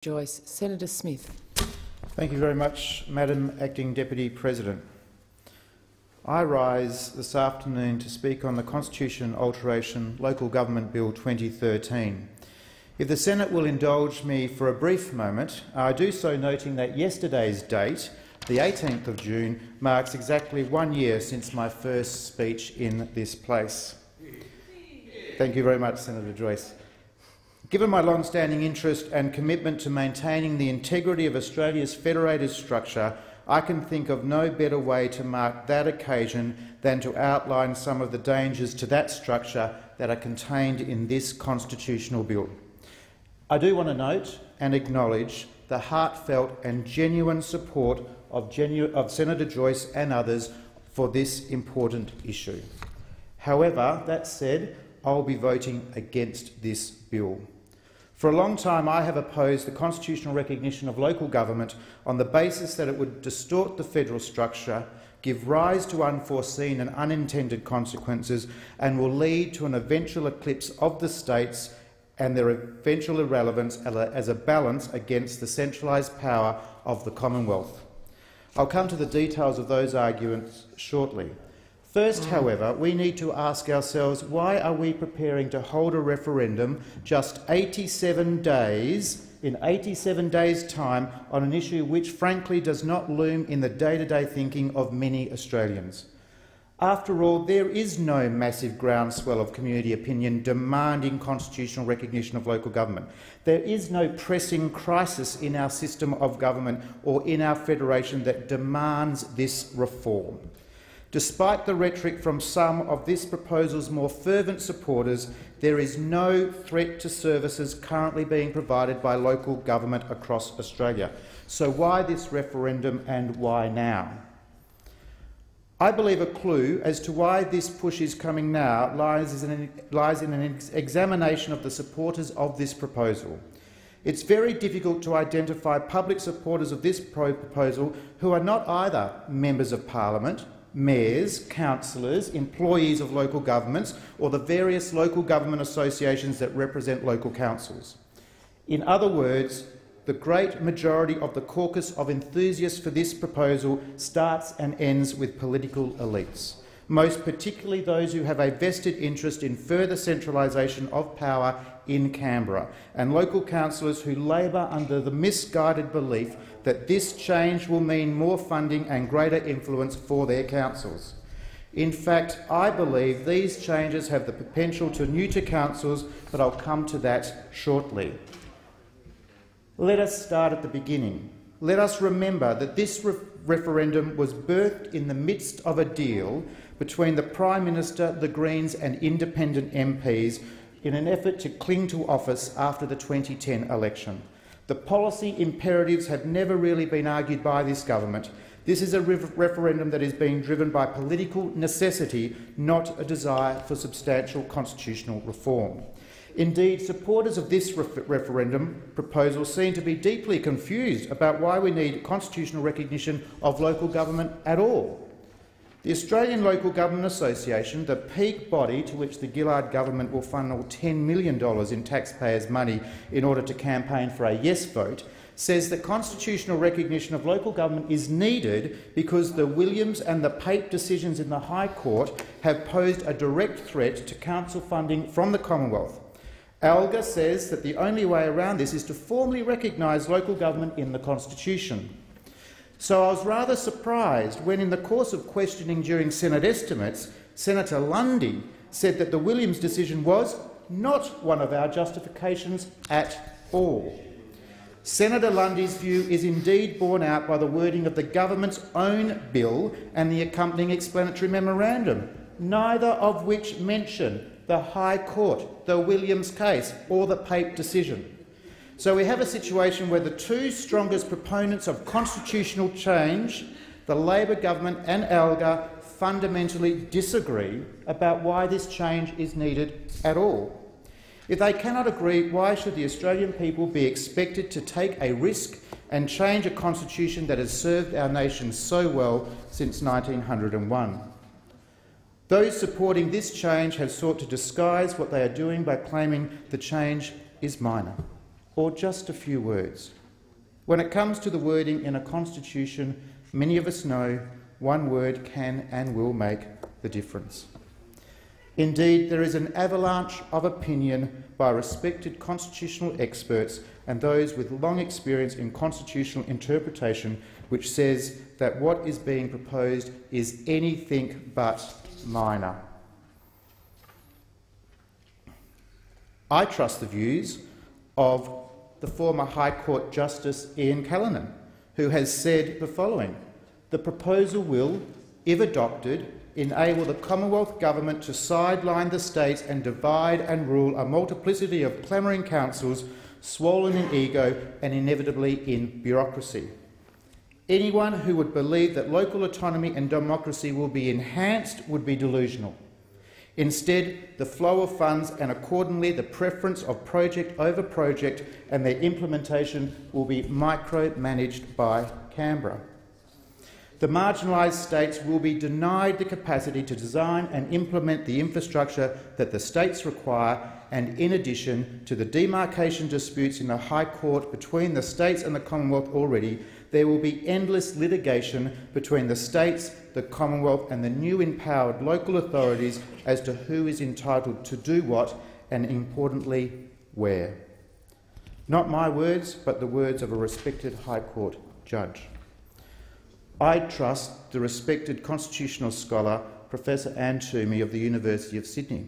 Joyce. Senator Smith. Thank you very much, Madam Acting Deputy President. I rise this afternoon to speak on the Constitution Alteration Local Government Bill 2013. If the Senate will indulge me for a brief moment, I do so noting that yesterday's date, the 18th of June, marks exactly 1 year since my first speech in this place. Thank you very much, Senator Joyce. Given my long-standing interest and commitment to maintaining the integrity of Australia's federated structure, I can think of no better way to mark that occasion than to outline some of the dangers to that structure that are contained in this constitutional bill. I do want to note and acknowledge the heartfelt and genuine support of Senator Joyce and others for this important issue. However, that said, I will be voting against this bill. For a long time, I have opposed the constitutional recognition of local government on the basis that it would distort the federal structure, give rise to unforeseen and unintended consequences, and will lead to an eventual eclipse of the states and their eventual irrelevance as a balance against the centralised power of the Commonwealth. I'll come to the details of those arguments shortly. First, however, we need to ask ourselves, why are we preparing to hold a referendum just 87 days, in 87 days' time, on an issue which frankly does not loom in the day-to-day thinking of many Australians? After all, there is no massive groundswell of community opinion demanding constitutional recognition of local government. There is no pressing crisis in our system of government or in our federation that demands this reform. Despite the rhetoric from some of this proposal's more fervent supporters, there is no threat to services currently being provided by local government across Australia. So why this referendum and why now? I believe a clue as to why this push is coming now lies in an examination of the supporters of this proposal. It's very difficult to identify public supporters of this proposal who are not either members of Parliament, mayors, councillors, employees of local governments, or the various local government associations that represent local councils. In other words, the great majority of the caucus of enthusiasts for this proposal starts and ends with political elites, most particularly those who have a vested interest in further centralisation of power in Canberra, and local councillors who labour under the misguided belief that this change will mean more funding and greater influence for their councils. In fact, I believe these changes have the potential to neuter councils, but I'll come to that shortly. Let us start at the beginning. Let us remember that this referendum was birthed in the midst of a deal between the Prime Minister, the Greens and independent MPs in an effort to cling to office after the 2010 election. The policy imperatives have never really been argued by this government. This is a referendum that is being driven by political necessity, not a desire for substantial constitutional reform. Indeed, supporters of this referendum proposal seem to be deeply confused about why we need constitutional recognition of local government at all. The Australian Local Government Association, the peak body to which the Gillard government will funnel $10 million in taxpayers' money in order to campaign for a yes vote, says that constitutional recognition of local government is needed because the Williams and the Pape decisions in the High Court have posed a direct threat to council funding from the Commonwealth. ALGA says that the only way around this is to formally recognise local government in the Constitution. So I was rather surprised when, in the course of questioning during Senate estimates, Senator Lundy said that the Williams decision was not one of our justifications at all. Senator Lundy's view is indeed borne out by the wording of the government's own bill and the accompanying explanatory memorandum, neither of which mention the High Court, the Williams case or the Pape decision. So we have a situation where the two strongest proponents of constitutional change, the Labor government and ALGA, fundamentally disagree about why this change is needed at all. If they cannot agree, why should the Australian people be expected to take a risk and change a constitution that has served our nation so well since 1901? Those supporting this change have sought to disguise what they are doing by claiming the change is minor. or just a few words? When it comes to the wording in a constitution, many of us know one word can and will make the difference. Indeed, there is an avalanche of opinion by respected constitutional experts and those with long experience in constitutional interpretation which says that what is being proposed is anything but minor. I trust the views of the former High Court Justice Ian Callanan, who has said the following: "The proposal will, if adopted, enable the Commonwealth Government to sideline the states and divide and rule a multiplicity of clamouring councils, swollen in ego and inevitably in bureaucracy. Anyone who would believe that local autonomy and democracy will be enhanced would be delusional. Instead, the flow of funds and accordingly the preference of project over project and their implementation will be micromanaged by Canberra. The marginalised states will be denied the capacity to design and implement the infrastructure that the states require, and in addition to the demarcation disputes in the High Court between the states and the Commonwealth already, there will be endless litigation between the states, the Commonwealth and the new empowered local authorities as to who is entitled to do what and, importantly, where." Not my words, but the words of a respected High Court judge. I trust the respected constitutional scholar, Professor Anne Toomey of the University of Sydney.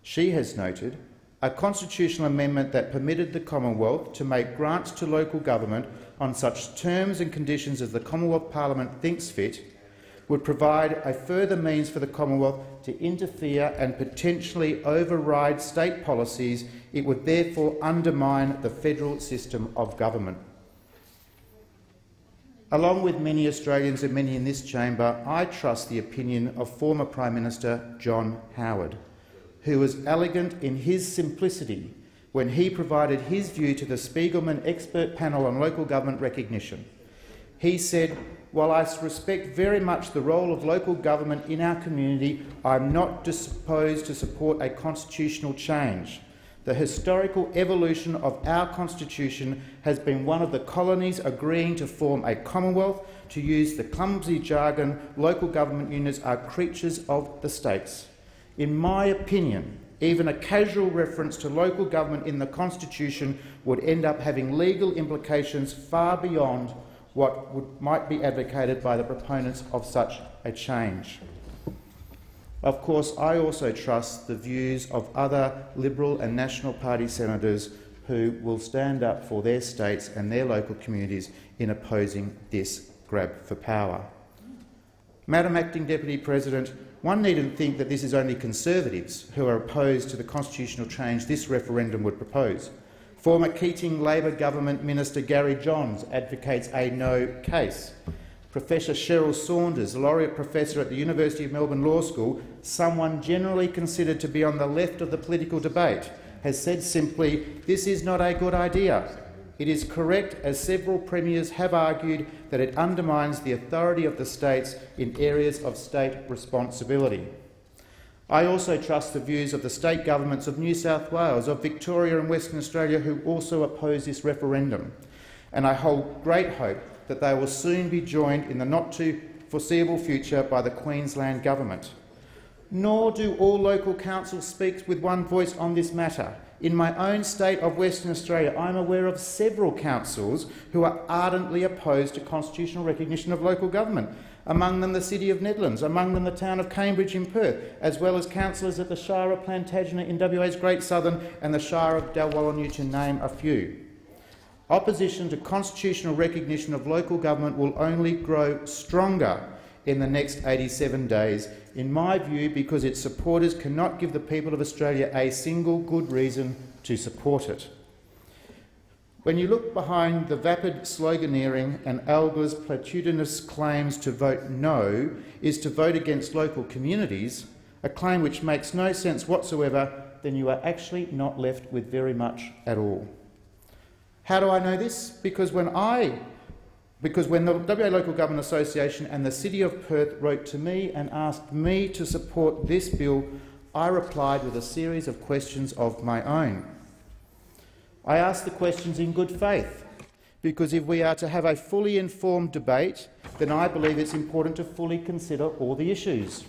She has noted, "A constitutional amendment that permitted the Commonwealth to make grants to local government on such terms and conditions as the Commonwealth Parliament thinks fit would provide a further means for the Commonwealth to interfere and potentially override state policies. It would therefore undermine the federal system of government." Along with many Australians and many in this chamber, I trust the opinion of former Prime Minister John Howard, who was elegant in his simplicity when he provided his view to the Spiegelman expert panel on local government recognition. He said, "While I respect very much the role of local government in our community, I am not disposed to support a constitutional change. The historical evolution of our constitution has been one of the colonies agreeing to form a commonwealth. To use the clumsy jargon, local government units are creatures of the states. In my opinion, even a casual reference to local government in the constitution would end up having legal implications far beyond what might be advocated by the proponents of such a change." Of course, I also trust the views of other Liberal and National Party senators who will stand up for their states and their local communities in opposing this grab for power. Madam Acting Deputy President, one needn't think that this is only Conservatives who are opposed to the constitutional change this referendum would propose. Former Keating Labor Government Minister Gary Johns advocates a no case. Professor Cheryl Saunders, Laureate Professor at the University of Melbourne Law School, someone generally considered to be on the left of the political debate, has said simply, "This is not a good idea. It is correct, as several premiers have argued, that it undermines the authority of the states in areas of state responsibility." I also trust the views of the state governments of New South Wales, of Victoria and Western Australia, who also oppose this referendum, and I hold great hope that they will soon be joined in the not-too-foreseeable future by the Queensland Government. Nor do all local councils speak with one voice on this matter. In my own state of Western Australia, I am aware of several councils who are ardently opposed to constitutional recognition of local government, among them the City of Nedlands, among them the town of Cambridge in Perth, as well as councillors at the Shire of Plantagenet in WA's Great Southern and the Shire of Dalwallinu, to name a few. Opposition to constitutional recognition of local government will only grow stronger in the next 87 days, in my view, because its supporters cannot give the people of Australia a single good reason to support it. When you look behind the vapid sloganeering and Alga's platitudinous claims to vote no is to vote against local communities, a claim which makes no sense whatsoever, then you are actually not left with very much at all. How do I know this? Because when the WA Local Government Association and the City of Perth wrote to me and asked me to support this bill, I replied with a series of questions of my own. I ask the questions in good faith, because if we are to have a fully informed debate, then I believe it's important to fully consider all the issues.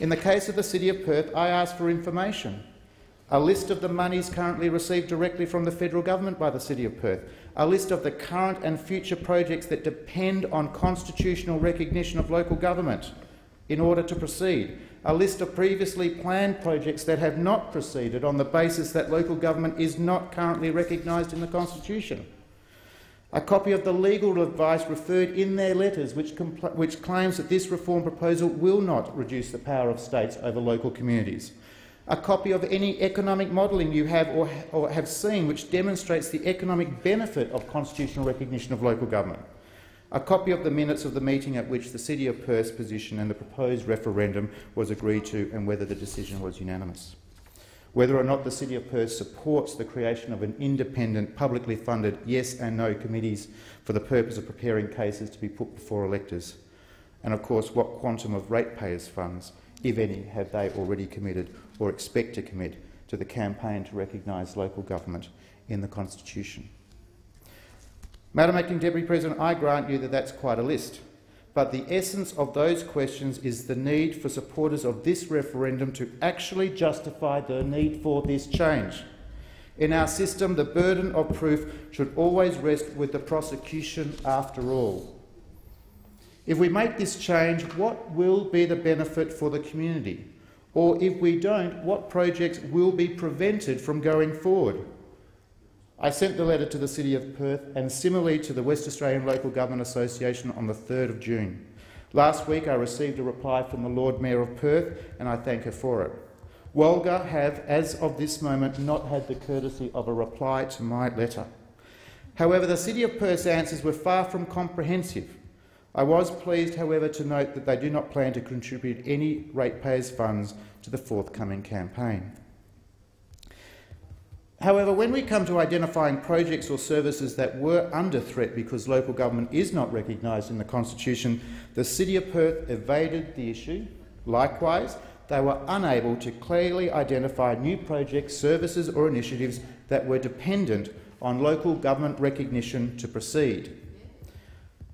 In the case of the City of Perth, I ask for information. A list of the monies currently received directly from the federal government by the City of Perth, a list of the current and future projects that depend on constitutional recognition of local government in order to proceed, a list of previously planned projects that have not proceeded on the basis that local government is not currently recognised in the Constitution, a copy of the legal advice referred in their letters which claims that this reform proposal will not reduce the power of states over local communities, a copy of any economic modelling you have or have seen which demonstrates the economic benefit of constitutional recognition of local government, a copy of the minutes of the meeting at which the City of Perth's position and the proposed referendum was agreed to and whether the decision was unanimous, whether or not the City of Perth supports the creation of an independent, publicly funded yes and no committees for the purpose of preparing cases to be put before electors, and of course what quantum of ratepayers' funds, if any, have they already committed or expect to commit to the campaign to recognise local government in the Constitution. Madam Acting Deputy President, I grant you that that's quite a list, but the essence of those questions is the need for supporters of this referendum to actually justify the need for this change. In our system, the burden of proof should always rest with the prosecution after all. If we make this change, what will be the benefit for the community? Or if we don't, what projects will be prevented from going forward? I sent the letter to the City of Perth and similarly to the West Australian Local Government Association on the 3rd of June. Last week I received a reply from the Lord Mayor of Perth and I thank her for it. Walga have, as of this moment, not had the courtesy of a reply to my letter. However, the City of Perth's answers were far from comprehensive. I was pleased, however, to note that they do not plan to contribute any ratepayers' funds to the forthcoming campaign. However, when we come to identifying projects or services that were under threat because local government is not recognised in the Constitution, the City of Perth evaded the issue. Likewise, they were unable to clearly identify new projects, services or initiatives that were dependent on local government recognition to proceed.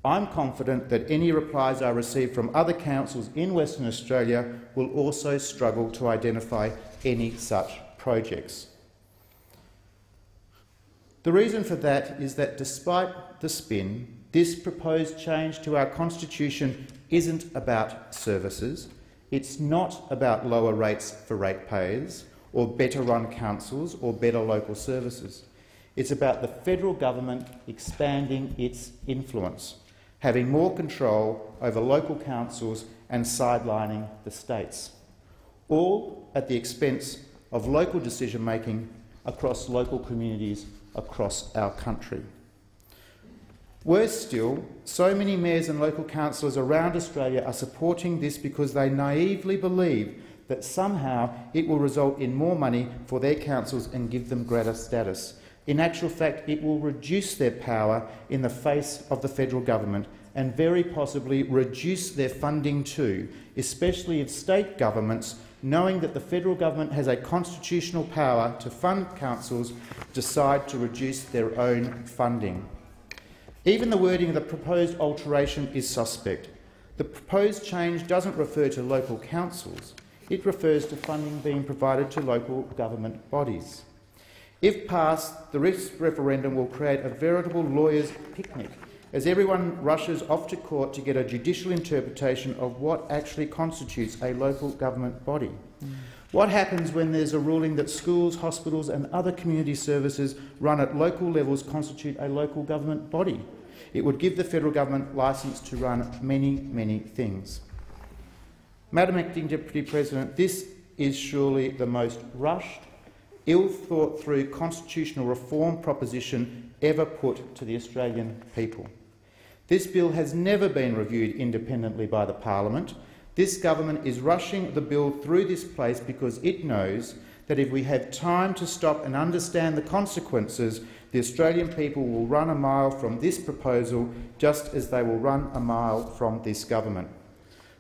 I'm confident that any replies I receive from other councils in Western Australia will also struggle to identify any such projects. The reason for that is that despite the spin, this proposed change to our Constitution isn't about services, it's not about lower rates for ratepayers or better run councils or better local services. It's about the federal government expanding its influence, having more control over local councils and sidelining the states, all at the expense of local decision-making across local communities across our country. Worse still, so many mayors and local councillors around Australia are supporting this because they naively believe that somehow it will result in more money for their councils and give them greater status. In actual fact, it will reduce their power in the face of the federal government and very possibly reduce their funding too, especially if state governments, knowing that the federal government has a constitutional power to fund councils, decide to reduce their own funding. Even the wording of the proposed alteration is suspect. The proposed change doesn't refer to local councils. It refers to funding being provided to local government bodies. If passed, the referendum will create a veritable lawyer's picnic as everyone rushes off to court to get a judicial interpretation of what actually constitutes a local government body. What happens when there's a ruling that schools, hospitals and other community services run at local levels constitute a local government body? It would give the federal government licence to run many, many things. Madam Acting Deputy President, this is surely the most rushed, ill-thought-through constitutional reform proposition ever put to the Australian people. This bill has never been reviewed independently by the Parliament. This government is rushing the bill through this place because it knows that if we have time to stop and understand the consequences, the Australian people will run a mile from this proposal just as they will run a mile from this government.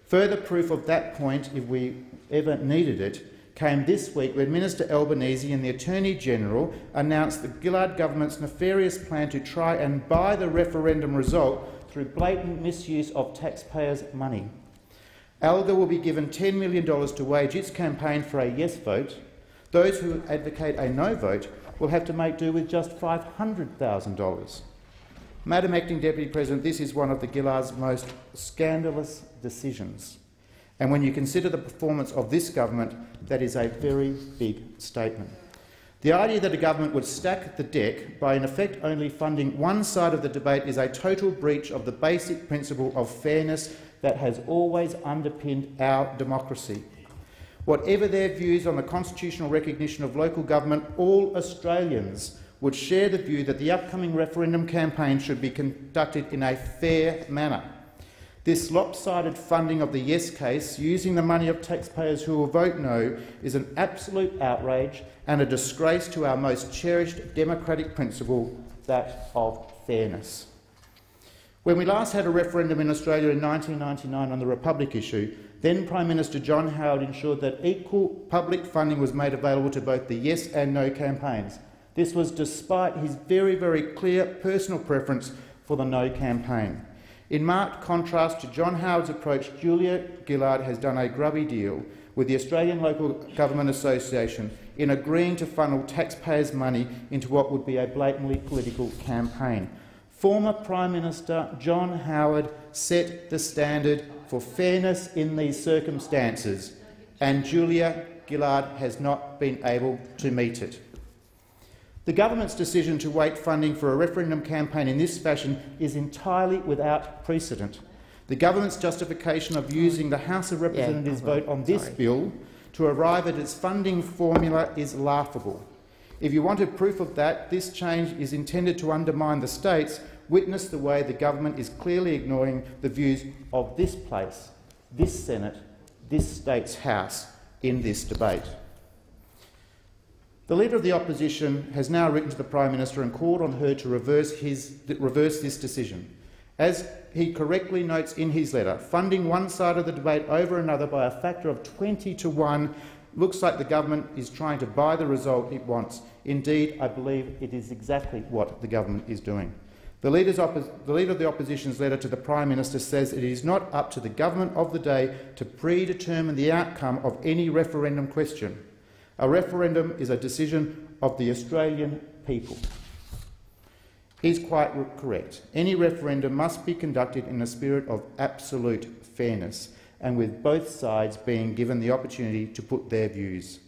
Further proof of that point, if we ever needed it, came this week when Minister Albanese and the Attorney-General announced the Gillard government's nefarious plan to try and buy the referendum result through blatant misuse of taxpayers' money. ALGA will be given $10 million to wage its campaign for a yes vote. Those who advocate a no vote will have to make do with just $500,000. Madam Acting Deputy President, this is one of the Gillards' most scandalous decisions. And when you consider the performance of this government, that is a very big statement. The idea that a government would stack the deck by in effect only funding one side of the debate is a total breach of the basic principle of fairness that has always underpinned our democracy. Whatever their views on the constitutional recognition of local government, all Australians would share the view that the upcoming referendum campaign should be conducted in a fair manner. This lopsided funding of the yes case, using the money of taxpayers who will vote no, is an absolute outrage and a disgrace to our most cherished democratic principle, that of fairness. When we last had a referendum in Australia in 1999 on the Republic issue, then Prime Minister John Howard ensured that equal public funding was made available to both the yes and no campaigns. This was despite his very, very clear personal preference for the no campaign. In marked contrast to John Howard's approach, Julia Gillard has done a grubby deal with the Australian Local Government Association in agreeing to funnel taxpayers' money into what would be a blatantly political campaign. Former Prime Minister John Howard set the standard for fairness in these circumstances, and Julia Gillard has not been able to meet it. The government's decision to weight funding for a referendum campaign in this fashion is entirely without precedent. The government's justification of using the House of Representatives' vote on this bill to arrive at its funding formula is laughable. If you wanted proof of that, this change is intended to undermine the states. Witness the way the government is clearly ignoring the views of this place, this Senate, this state's House in this debate. The Leader of the Opposition has now written to the Prime Minister and called on her to reverse this decision. As he correctly notes in his letter, funding one side of the debate over another by a factor of 20 to 1 looks like the government is trying to buy the result it wants. Indeed, I believe it is exactly what the government is doing. The Leader of the Opposition's letter to the Prime Minister says it is not up to the government of the day to predetermine the outcome of any referendum question. A referendum is a decision of the Australian people. He's quite correct. Any referendum must be conducted in a spirit of absolute fairness and with both sides being given the opportunity to put their views,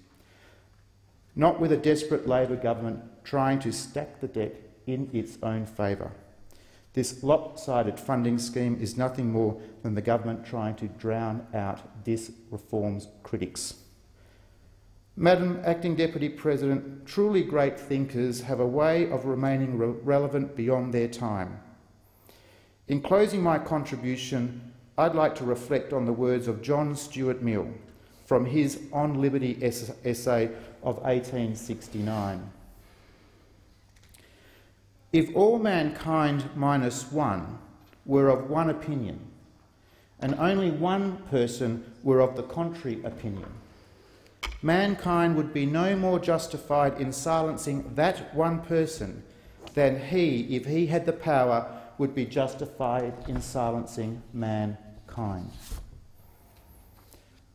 not with a desperate Labor government trying to stack the deck in its own favour. This lopsided funding scheme is nothing more than the government trying to drown out this reform's critics. Madam Acting Deputy President, truly great thinkers have a way of remaining relevant beyond their time. In closing my contribution, I'd like to reflect on the words of John Stuart Mill from his On Liberty essay of 1869. If all mankind minus one were of one opinion, and only one person were of the contrary opinion, mankind would be no more justified in silencing that one person than he, if he had the power, would be justified in silencing mankind.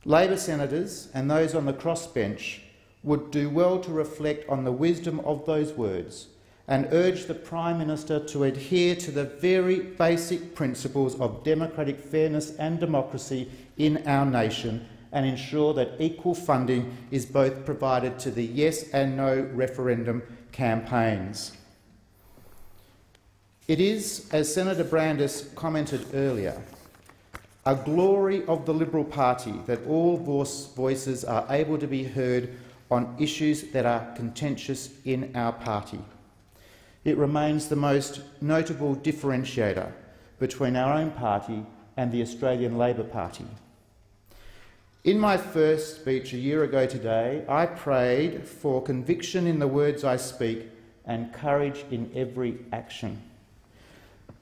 Labor senators and those on the crossbench would do well to reflect on the wisdom of those words and urge the Prime Minister to adhere to the very basic principles of democratic fairness and democracy in our nation and ensure that equal funding is both provided to the yes and no referendum campaigns. It is, as Senator Brandis commented earlier, a glory of the Liberal Party that all voices are able to be heard on issues that are contentious in our party. It remains the most notable differentiator between our own party and the Australian Labor Party. In my first speech a year ago today, I prayed for conviction in the words I speak and courage in every action.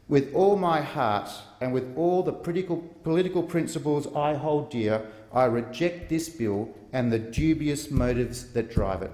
With all my heart and with all the political principles I hold dear, I reject this bill and the dubious motives that drive it.